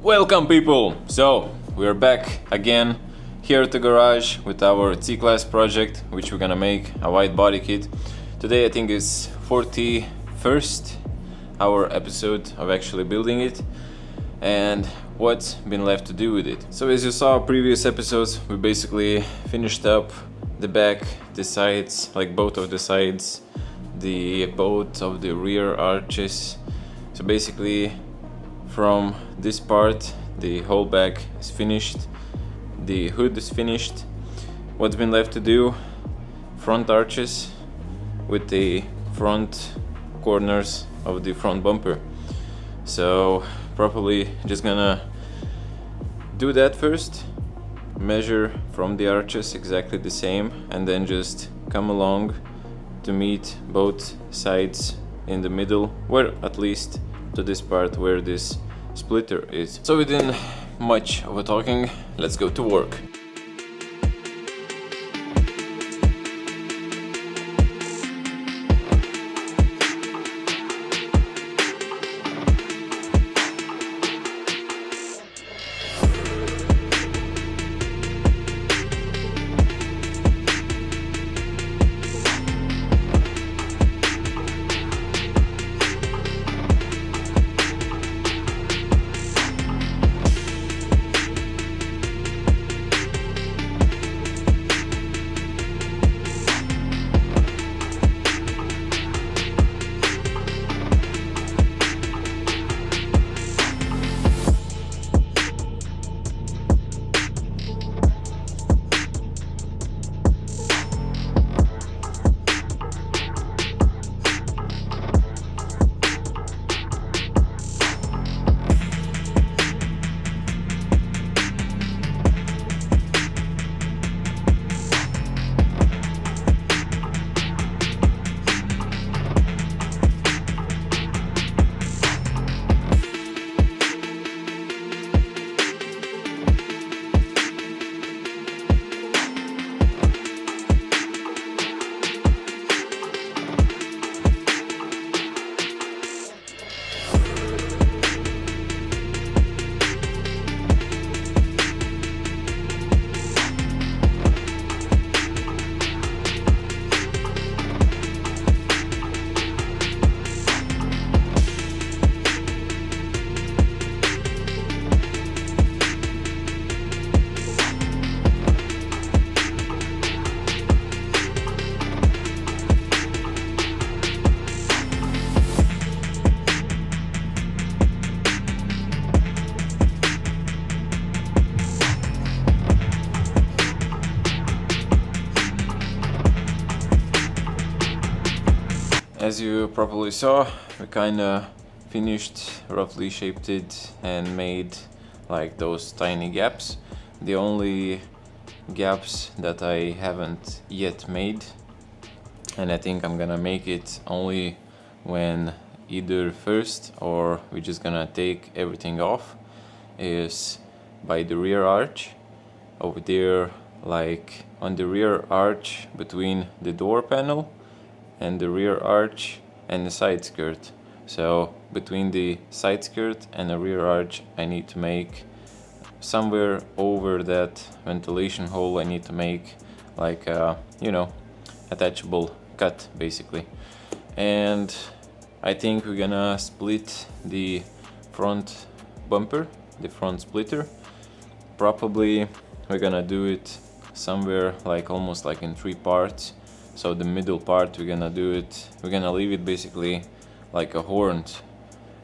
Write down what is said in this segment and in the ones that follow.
Welcome people! So, we're back again here at the garage with our C-Class project, which we're gonna make a wide body kit. Today I think is 41st our episode of actually building it and what's been left to do with it. So as you saw previous episodes, we basically finished up the back, the sides, like both of the sides, both of the rear arches. So basically from this part the whole back is finished, the hood is finished. What's been left to do, front arches with the front corners of the front bumper. So probably just gonna do that first, measure from the arches exactly the same, and then just come along to meet both sides in the middle, where at least to this part where this splitter is. So within much of a talking, let's go to work. As you probably saw, we kinda finished, roughly shaped it and made like those tiny gaps. The only gaps that I haven't yet made, and I think I'm gonna make it only when either first or we're just gonna take everything off, is by the rear arch over there, like on the rear arch between the door panel and the rear arch and the side skirt. So between the side skirt and the rear arch, I need to make somewhere over that ventilation hole, I need to make like a, attachable cut basically. And I think we're gonna split the front bumper, the front splitter. Probably we're gonna do it somewhere like almost like in 3 parts. So the middle part we're gonna leave it basically like a horn,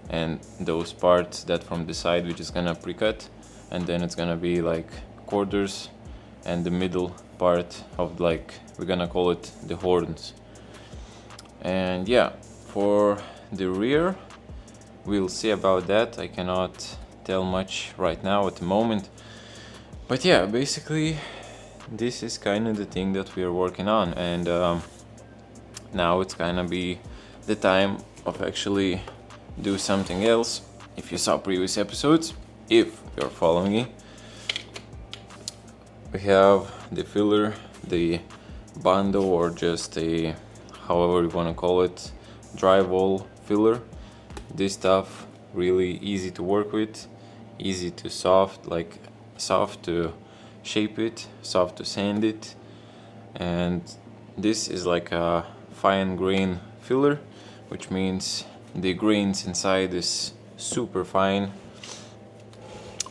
and those parts that from the side we're just gonna pre-cut, and then it's gonna be like quarters, and the middle part of we're gonna call it the horns. And yeah, for the rear we'll see about that. I cannot tell much right now at the moment, but yeah, basically this is kind of the thing that we are working on, and now it's gonna be the time of actually do something else. If you saw previous episodes, if you're following it, we have the filler, the bando, or just a, however you want to call it, drywall filler. This stuff really easy to work with. easy to soft to shape it, soft to sand it. And this is like a fine grain filler, which means the grains inside is super fine.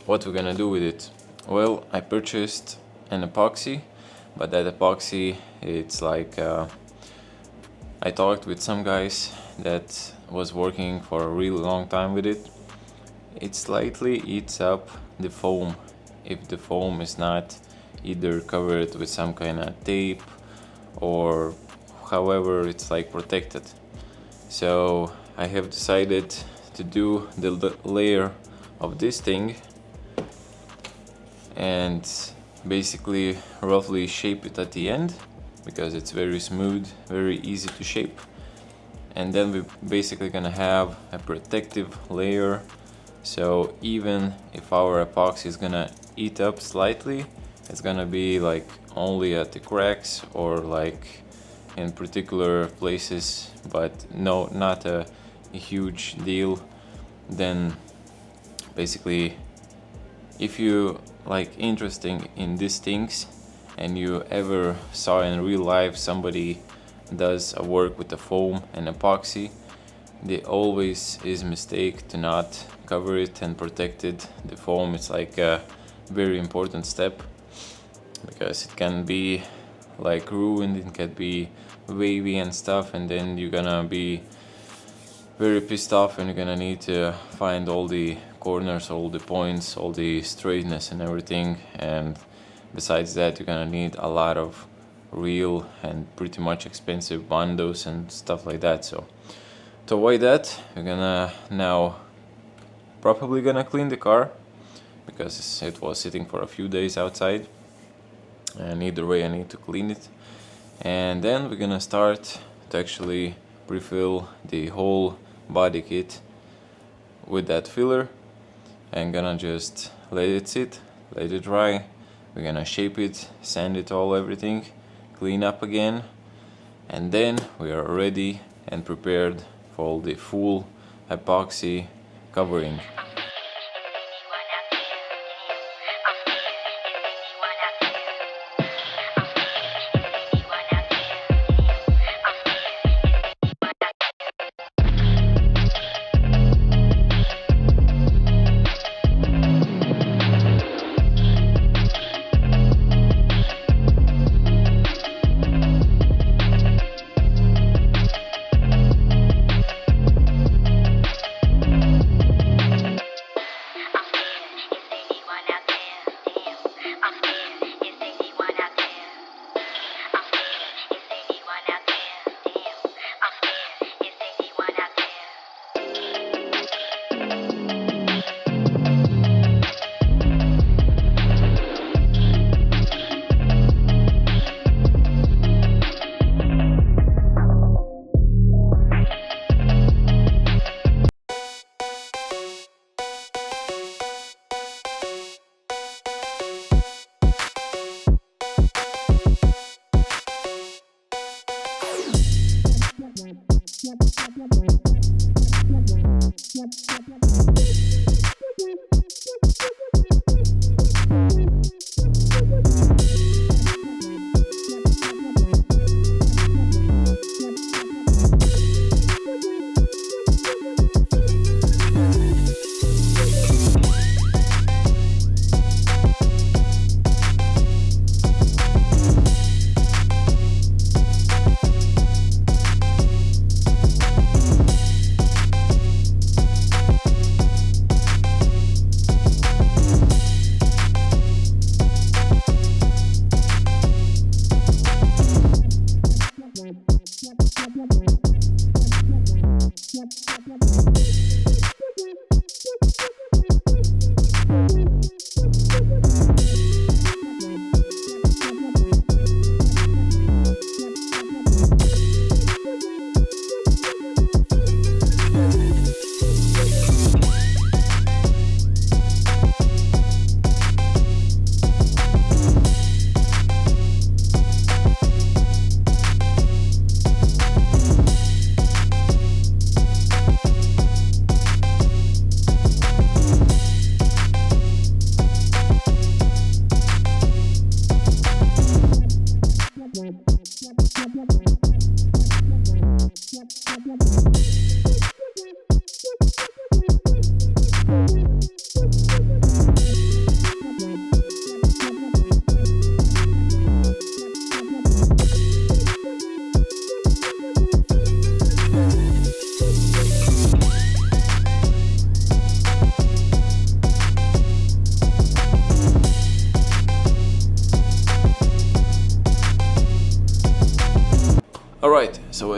What we're gonna do with it? Well, I purchased an epoxy, but that epoxy, it's like I talked with some guys that was working for a really long time with it. It slightly eats up the foam if the foam is not either covered with some kind of tape or however it's like protected. So I have decided to do the layer of this thing and basically roughly shape it at the end, because it's very smooth, very easy to shape. And then we're basically gonna have a protective layer, so even if our epoxy is gonna eat up slightly, it's gonna be like only at the cracks or like in particular places, but no, not a huge deal. Then basically, if you like interested in these things and you ever saw in real life somebody does a work with the foam and epoxy, they always is mistake to not cover it and protect it. The foam is like a very important step, because it can be like ruined, it can be wavy and stuff, and then you're gonna be very pissed off and you're gonna need to find all the corners, all the points, all the straightness and everything. And besides that, you're gonna need a lot of real and pretty much expensive bandos and stuff like that. So to avoid that, we're gonna now probably gonna clean the car, because it was sitting for a few days outside, and either way I need to clean it. And then we're gonna start to actually refill the whole body kit with that filler, and gonna just let it sit, let it dry. We're gonna shape it, sand it all, everything, clean up again, and then we are ready and prepared for the full epoxy covering.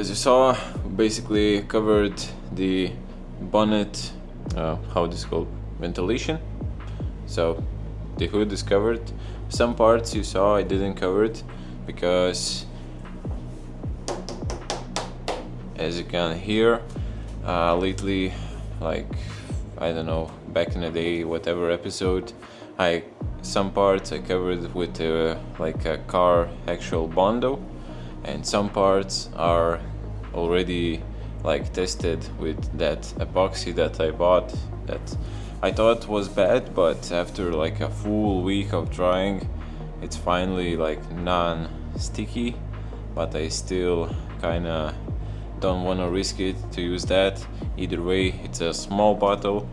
as you saw, basically covered the bonnet, how this called, ventilation. So the hood is covered. Some parts you saw I didn't cover it because, as you can hear, lately, like, I don't know, back in the day, whatever episode, some parts I covered with like a car actual bondo, and some parts are already like tested with that epoxy that I bought that I thought was bad, but after like a full week of trying, it's finally like non-sticky, but I still kinda don't want to risk it to use that. Either way, it's a small bottle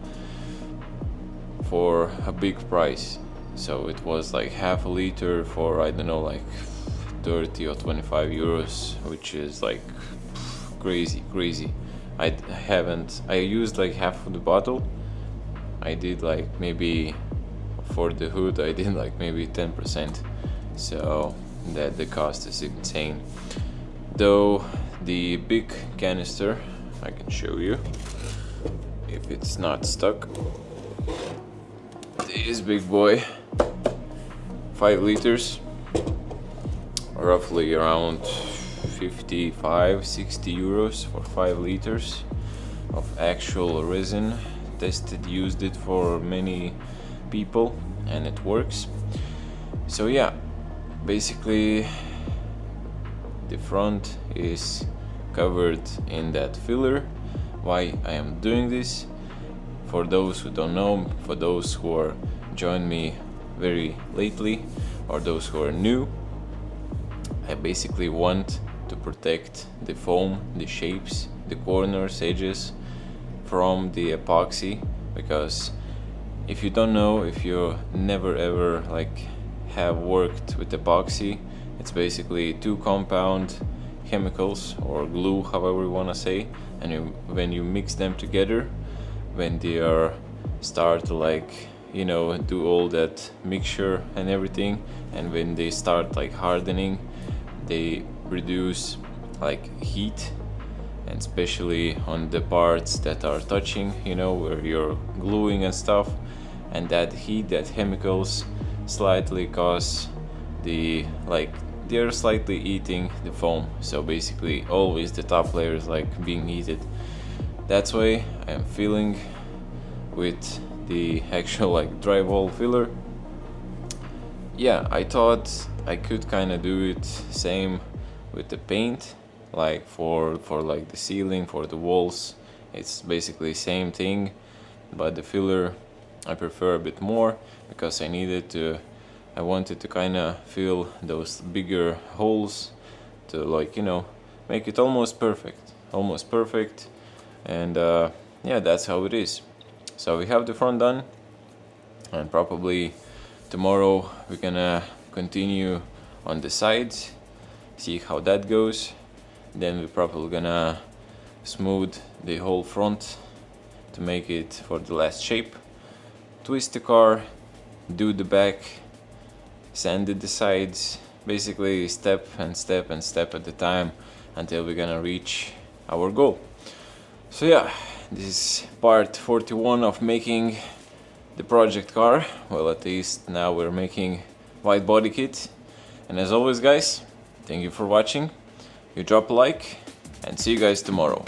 for a big price. So it was like half a liter for, I don't know, like 30 or 25 euros, which is like crazy. I used like half of the bottle. I did like maybe, for the hood I did like maybe 10%, so that the cost is insane. Though the big canister, I can show you if it's not stuck. This big boy, 5 liters, roughly around 55-60 euros for 5 liters of actual resin. Tested, used it for many people, and it works. So yeah, basically the front is covered in that filler. Why I am doing this, for those who don't know, for those who are joined me very lately, or those who are new, I basically want to protect the foam, the shapes, the corners, edges from the epoxy, because if you don't know, if you never ever like have worked with epoxy, it's basically 2 compound chemicals or glue, however you want to say, and when you mix them together, when they are start to like, you know, do all that mixture and everything, and when they start like hardening, they produce like heat, and especially on the parts that are touching, you know, where you're gluing and stuff, and that heat, that chemicals slightly cause the, like, they're slightly eating the foam, so basically always the top layer is like being heated. That's why I am filling with the actual like drywall filler. Yeah, I thought I could kind of do it same with the paint, like for like the ceiling, for the walls, it's basically same thing, but the filler I prefer a bit more because I wanted to kind of fill those bigger holes to, like, you know, make it almost perfect, and yeah, that's how it is. So we have the front done, and probably tomorrow we're gonna continue on the sides, see how that goes. Then we're probably gonna smooth the whole front to make it for the last shape, twist the car, do the back, sand the sides, basically step and step and step at a time until we're gonna reach our goal. So yeah, this is part 41 of making the project car. Well, at least now we're making Widebody kit. And as always, guys, thank you for watching. You drop a like, and see you guys tomorrow.